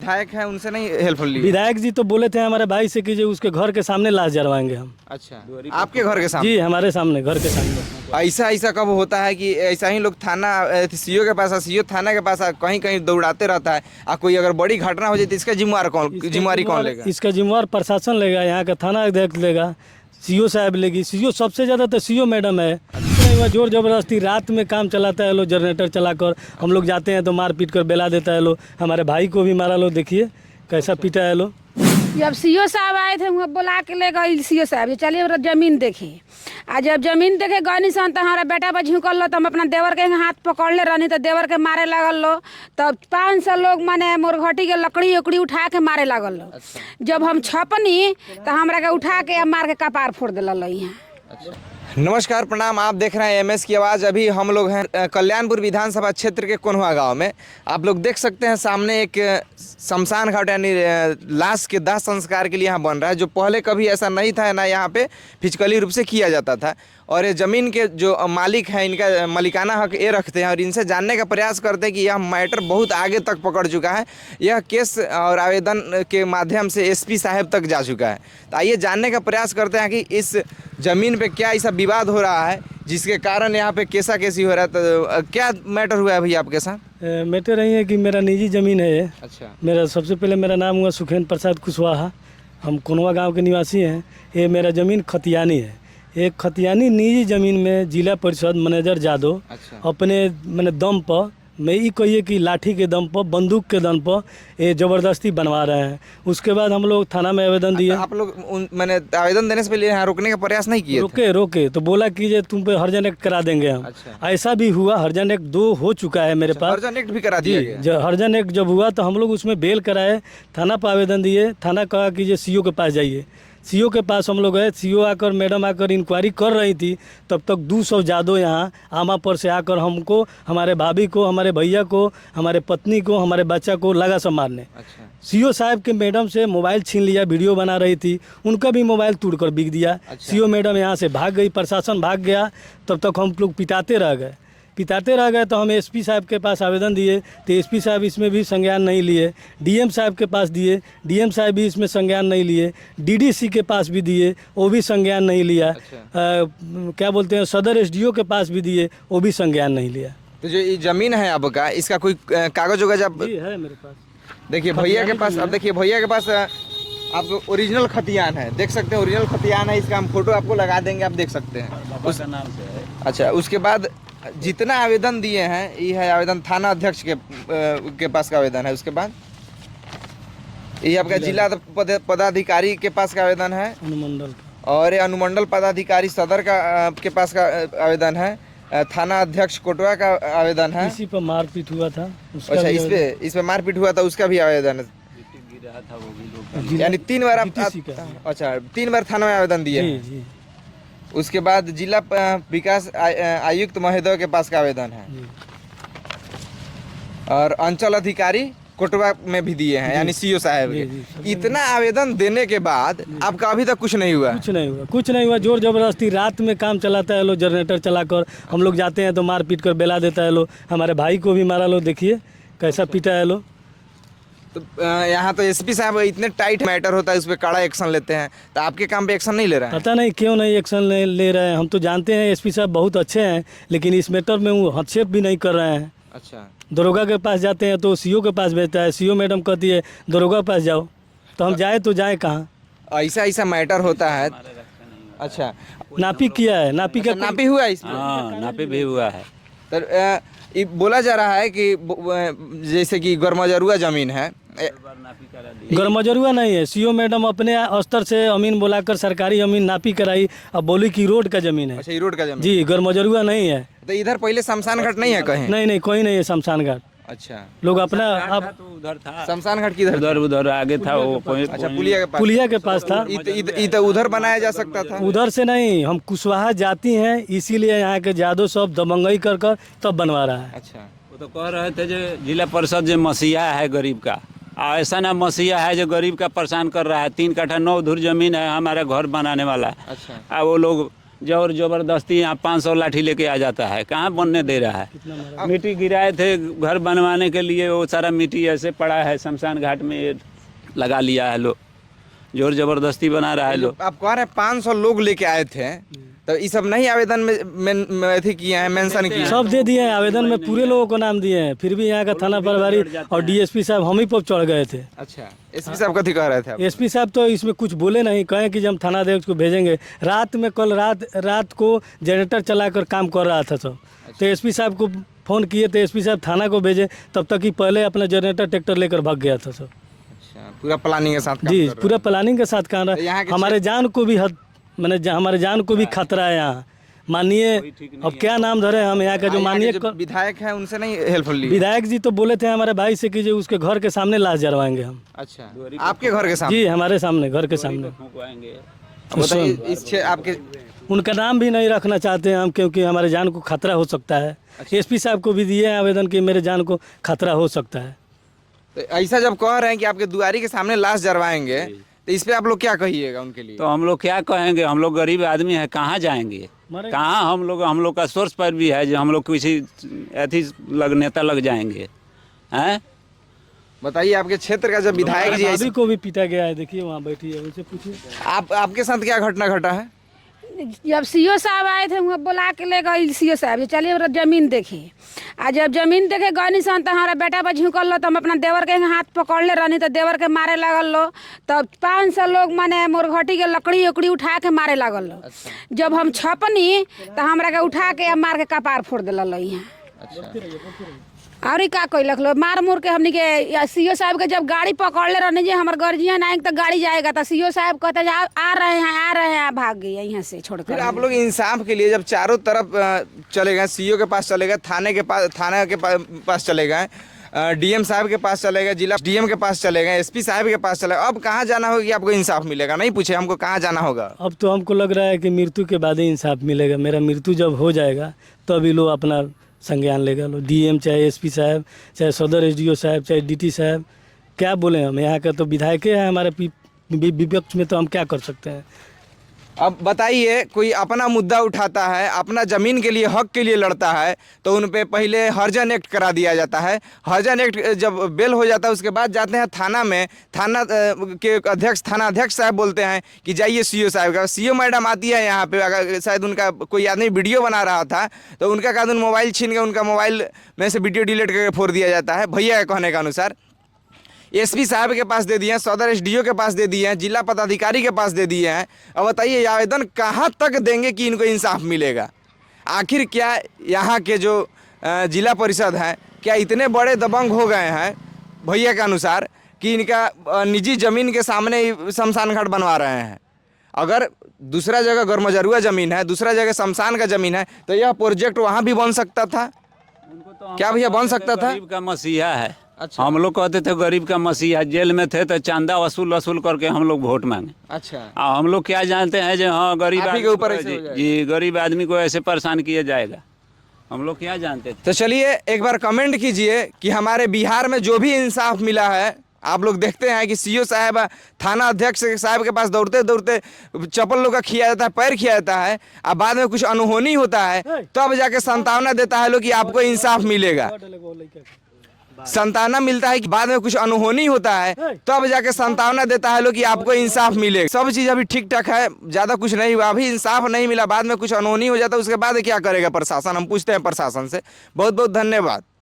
विधायक हैं उनसे नहीं हेल्प ली? विधायक जी तो बोले थे हमारे भाई से कि जो उसके घर के सामने लाश जरवाएंगे हम। अच्छा, आपके घर के सामने? जी हमारे सामने, घर के सामने। ऐसा कब होता है कि ऐसा ही लोग थाना सीओ के पास, सीओ थाना के पास कहीं कहीं दौड़ाते रहता है, कोई अगर बड़ी घटना हो जाए तो इसका जिम्मेवारी कौन लेगा? इसका जिम्मेवार प्रशासन लेगा, यहाँ का थाना अध्यक्ष लेगा, सीओ साहब लेगी। सीओ सबसे ज़्यादा तो सीओ मैडम है। जोर जबरदस्ती रात में काम चलाता है लो, जनरेटर चलाकर हम लोग जाते हैं तो मार पीट कर बेला देता है लो। हमारे भाई को भी मारा लो, देखिए कैसा पीटा है लो। जब सीओ साहब आए थे वहाँ बुला के ले गए सीओ साहब, चलिए जमीन देखे। आ जब जमीन देखे गए निशान तो हमारा बेटा पर झुकल लो, तो हम अपना देवर के हाथ पकड़ ले रहनी, तो देवर के मारे लगल लो। तब 500 लोग माने मुरघटी के लकड़ी उकड़ी उठा के मारे लगल लो। जब हम छपनी तो हमरा के उठा के मार के कपार फोड़ दिल लो यहाँ। नमस्कार, प्रणाम। आप देख रहे हैं एमएस की आवाज़। अभी हम लोग हैं कल्याणपुर विधानसभा क्षेत्र के कोन्हवा गांव में। आप लोग देख सकते हैं सामने एक शमशान घाट यानी लाश के दाह संस्कार के लिए यहाँ बन रहा है, जो पहले कभी ऐसा नहीं था ना, यहाँ पे फिजिकली रूप से किया जाता था। और ये ज़मीन के जो मालिक हैं इनका मालिकाना हक ये रखते हैं और इनसे जानने का प्रयास करते हैं कि यह मैटर बहुत आगे तक पकड़ चुका है। यह केस और आवेदन के माध्यम से एसपी साहब तक जा चुका है। तो आइए जानने का प्रयास करते हैं कि इस ज़मीन पे क्या ऐसा विवाद हो रहा है जिसके कारण यहाँ पे केसा कैसी हो रहा है। तो क्या मैटर हुआ है भैया आपके साथ? मैटर यही है कि मेरा निजी ज़मीन है ये। अच्छा। मेरा सबसे पहले मेरा नाम हुआ सुखेंद्र प्रसाद कुशवाहा। हम कोन्हवा गांव के निवासी हैं। ये मेरा ज़मीन खतियानी है। एक खतियानी निजी ज़मीन में जिला परिषद मैनेजर जादव अपने मैंने दम पर, मैं ये कहिए कि लाठी के दम पर, बंदूक के दम पर ये ज़बरदस्ती बनवा रहे हैं। उसके बाद हम लोग थाना में आवेदन दिए। आप लोग मैंने आवेदन देने से पहले यहाँ रोकने का प्रयास नहीं किए? रोके तो बोला कि जे तुम पे हर्जन एक्ट करा देंगे हम। अच्छा। ऐसा भी हुआ, हर्जन एक्ट 2 हो चुका है मेरे पास। हर्जन एक्ट भी करा दिया गया? जब हर्जन एक्ट जब हुआ तो हम लोग उसमें बेल कराए, थाना पर आवेदन दिए। थाना कहा कि जे सीओ के पास जाइए। सीओ के पास हम लोग गए। सीओ आकर, मैडम आकर इंक्वायरी कर रही थी। तब तक 200 जादव यहाँ आमापुर से आकर हमको, हमारे भाभी को, हमारे भैया को, हमारे पत्नी को, हमारे बच्चा को लगा सब मारने। अच्छा। सीओ साहब के मैडम से मोबाइल छीन लिया, वीडियो बना रही थी, उनका भी मोबाइल तोड़कर बिक दिया। अच्छा। सीओ मैडम यहाँ से भाग गई, प्रशासन भाग गया। तब तक हम लोग पिटाते रह गए। तो हम एसपी साहब के पास आवेदन दिए तो एसपी साहब इसमें भी संज्ञान नहीं लिए। डीएम साहब के पास दिए, डीएम साहब भी इसमें संज्ञान नहीं लिए। डीडीसी के पास भी दिए, वो भी संज्ञान नहीं लिया। अच्छा। क्या बोलते हैं, सदर एसडीओ के पास भी दिए, वो भी संज्ञान नहीं लिया। तो जो ये ज़मीन है आपका, इसका कोई कागज वगैरह है मेरे पास? देखिए भैया के पास, अब देखिए भैया के पास आप ओरिजिनल खतियान है, देख सकते हैं ओरिजिनल खतियान है। इसका हम फोटो आपको लगा देंगे, आप देख सकते हैं उसका नाम से है। अच्छा, उसके बाद जितना आवेदन दिए हैं ये है आवेदन थाना अध्यक्ष के पास का आवेदन है। उसके बाद ये आपका जिला पदाधिकारी के पास का आवेदन है, अनुमंडल, और ये अनुमंडल पदाधिकारी सदर के पास का आवेदन है। थाना अध्यक्ष कोटवा का आवेदन है। इसी पर मारपीट हुआ था। अच्छा, इस पे मारपीट हुआ था, उसका भी आवेदन है। यानी 3 बार आप, अच्छा 3 बार थाना में आवेदन दिए। उसके बाद जिला विकास आयुक्त महोदय के पास का आवेदन है, और अंचल अधिकारी कोटवा में भी दिए हैं, यानी सीओ साहब के। इतना आवेदन देने के बाद आपका अभी तक कुछ नहीं हुआ? कुछ नहीं हुआ। जोर जबरदस्ती रात में काम चलाता है लो, जनरेटर चलाकर हम लोग जाते हैं तो मार पीट कर बेला देता है लो। हमारे भाई को भी मारा लो, देखिए कैसा पीटा है लो। तो यहाँ तो एसपी साहब इतने टाइट मैटर होता है, उस पर कड़ा एक्शन लेते हैं, तो आपके काम पे एक्शन नहीं ले रहे हैं? पता नहीं क्यों नहीं एक्शन ले रहे हैं। हम तो जानते हैं एसपी साहब बहुत अच्छे हैं, लेकिन इस मैटर में वो हस्तक्षेप भी नहीं कर रहे हैं। अच्छा। दरोगा के पास जाते हैं तो सीओ के पास भेजता है, सीओ मैडम कहती है दरोगा के पास जाओ, तो हम जाए तो जाए कहाँ? ऐसा मैटर होता है। अच्छा, नापी किया है, नापी का नापी हुआ है इसमें? हाँ, नापी भी हुआ है। तो बोला जा रहा है कि जैसे कि गरमजरुआ जमीन है। गरमजरुआ नहीं है, सीओ मैडम अपने स्तर से अमीन बुलाकर सरकारी अमीन नापी कराई, अब बोली कि रोड का जमीन है। अच्छा, ये रोड का जमीन? जी, गरमजरुआ नहीं है। तो इधर पहले शमशान घाट नहीं है कहीं? नहीं, कोई नहीं है शमशान घाट। अच्छा, लोग अपना अब तो उधर था शमशान घाट किधर? उधर आगे था वो। अच्छा, पुलिया के पास था। तो उधर बनाया जा सकता था? उधर से नहीं, हम कुशवाहा जाती हैं, इसीलिए यहाँ के जादव सब दबंगई कर तब बनवा रहा है। अच्छा, वो तो कह रहे थे जो जिला परिषद जो मसीहा है गरीब का, ऐसा ना मसीहा है जो गरीब का परेशान कर रहा है। 3 कट्ठा 9 धुर जमीन है, हमारा घर बनाने वाला है। अच्छा। वो लोग जोर जबरदस्ती यहाँ 500 लाठी लेके आ जाता है, कहाँ बनने दे रहा है। मिट्टी गिराए थे घर बनवाने के लिए, वो सारा मिट्टी ऐसे पड़ा है शमशान घाट में लगा लिया है लोग, जोर जबरदस्ती बना रहा है लोग। आप कह रहे हैं 500 लोग लेके आए थे, तो ये सब नहीं आवेदन में अथी किए हैं, मेंशन किए हैं? सब दे दिए हैं आवेदन में, पूरे लोगों को नाम दिए हैं, फिर भी यहाँ का थाना प्रभारी और डीएसपी साहब हम ही पर चढ़ गए थे। अच्छा, एसपी साहब कथी कह रहे थे आप? एसपी साहब तो इसमें कुछ बोले नहीं, कहे कि जब हम थाना अध्यक्ष को भेजेंगे। रात में कल रात को जनरेटर चलाकर काम कर रहा था सब, तो एसपी साहब को फ़ोन किए तो एसपी साहब थाना को भेजे, तब तक ही पहले अपना जनरेटर ट्रैक्टर लेकर भाग गया था सब। अच्छा, पूरा प्लानिंग के साथ काम जी कर रहे पूरा प्लानिंग के साथ काम तो रहा यहाँ है। के हमारे जान को भी हमारे जान को भी खतरा है यहाँ, मानिए। अब क्या नाम धरे हम यहाँ का जो हैं? मानिए यहाँ के जो विधायक है उनसे नहीं हेल्प ली? विधायक जी तो बोले थे हमारे भाई से कि जो उसके घर के सामने लाश जरवाएंगे हम। अच्छा, आपके घर के सामने? जी हमारे सामने, घर के सामने। अब बताइए आपके उनका नाम भी नहीं रखना चाहते हैं हम, क्योंकि हमारे जान को खतरा हो सकता है। एसपी साहब को भी दिए हैं आवेदन कि मेरे जान को खतरा हो सकता है। तो ऐसा जब कह रहे हैं कि आपके दुआरी के सामने लाश जरवाएंगे, तो इस पे आप लोग क्या कहिएगा उनके लिए? तो हम लोग क्या कहेंगे, हम लोग गरीब आदमी हैं, कहाँ जाएंगे, कहाँ हम लोग का सोर्स पर भी है जो हम लोग किसी अथी नेता लग जाएंगे हैं। बताइए आपके क्षेत्र का जब विधायक जी भाभी को भी पीटा गया है, देखिए वहाँ बैठी है, उनसे पूछिए। आपके साथ क्या घटना घटा है? जब सीओ साहब आए थे वहाँ बुला के ले गए सीओ साहब, चलिए जमीन देखे। आ जब जमीन देखे गए निशान तो हमारा बेटा पर झुकल लो, तो हम अपना देवर के हाथ पकड़ ले रहनी, तो देवर के मारे लगल लो। तब 500 लोग माने मोरघटी के लकड़ी उकड़ी उठा के मारे लगल लो। जब हम छपनी तो हमरा के उठा के मार के कपार फोड़ दिल लो यहाँ। और का कैलक लो मार मुर के हमनी के सीओ साहब के जब गाड़ी पकड़ ले रहनी जी हमारे गर्जियन आए तो गाड़ी जाएगा, तो सीओ साहब कहते आ रहे हैं, भाग गए यहाँ से छोड़कर। फिर आप लोग इंसाफ के लिए जब चारों तरफ चले गए, सीओ के पास चले गए, थाने के पास चले गए, डीएम साहब के पास चले गए, जिला डीएम के पास चले गए, एसपी साहब के पास चले गए, अब कहाँ जाना होगा कि आपको इंसाफ मिलेगा? नहीं पूछे हमको कहाँ जाना होगा? अब तो हमको लग रहा है कि मृत्यु के बाद ही इंसाफ मिलेगा। मेरा मृत्यु जब हो जाएगा तभी लोग अपना संज्ञान लेगा। लो डीएम चाहे एसपी साहब, चाहे सदर एसडीओ साहब, चाहे डीटी साहब, क्या बोले हम, यहाँ का तो विधायक है हमारे विपक्ष में, तो हम क्या कर सकते हैं। अब बताइए, कोई अपना मुद्दा उठाता है, अपना ज़मीन के लिए, हक के लिए लड़ता है, तो उन पे पहले हर्जन एक्ट करा दिया जाता है। हर्जन एक्ट जब बेल हो जाता है उसके बाद जाते हैं थाना में, थाना के अध्यक्ष, थाना अध्यक्ष साहब बोलते हैं कि जाइए सीओ साहब का। सीओ मैडम आती है यहाँ पे, अगर शायद उनका कोई आदमी वीडियो बना रहा था तो उनका कानून मोबाइल छीन के उनका मोबाइल में से वीडियो डिलीट करके फोड़ दिया जाता है भैया के कहने के अनुसार। एसपी साहब के पास दे दिए हैं, सदर एसडीओ के पास दे दिए हैं, जिला पदाधिकारी के पास दे दिए हैं। अब बताइए आवेदन कहाँ तक देंगे कि इनको इंसाफ मिलेगा? आखिर क्या यहाँ के जो जिला परिषद हैं, क्या इतने बड़े दबंग हो गए हैं भैया के अनुसार कि इनका निजी ज़मीन के सामने ही शमशान घाट बनवा रहे हैं? अगर दूसरा जगह गरमजरुआ ज़मीन है, दूसरा जगह शमशान का ज़मीन है, तो यह प्रोजेक्ट वहाँ भी बन सकता था। क्या भैया बन सकता था? गरीब का मसीहा है। अच्छा। हम लोग कहते थे गरीब का मसीहा, जेल में थे तो चंदा वसूल करके हम लोग वोट मांगे। अच्छा, हम लोग क्या जानते हैं जो हाँ गरीब आप ही के आदमी ऊपर को- ऐसे हो जाएगा। जी गरीब आदमी को ऐसे परेशान किया जाएगा, हम लोग क्या जानते थे। तो चलिए एक बार कमेंट कीजिए कि हमारे बिहार में जो भी इंसाफ मिला है। आप लोग देखते हैं कि सीओ साहब थाना अध्यक्ष साहब के पास दौड़ते दौड़ते चप्पल लोग का खिया जाता है, पैर खिया जाता है, अब बाद में कुछ अनहोनी होता है तब जाके संतावना देता है लोग कि आपको इंसाफ मिलेगा। संतावना मिलता है कि बाद में कुछ अनहोनी होता है तब जाके संतावना देता है लोग कि आपको इंसाफ मिलेगा। सब चीज़ अभी ठीक ठाक है, ज़्यादा कुछ नहीं हुआ, अभी इंसाफ नहीं मिला, बाद में कुछ अनहोनी हो जाता है, उसके बाद क्या करेगा प्रशासन? हम पूछते हैं प्रशासन से। बहुत बहुत धन्यवाद।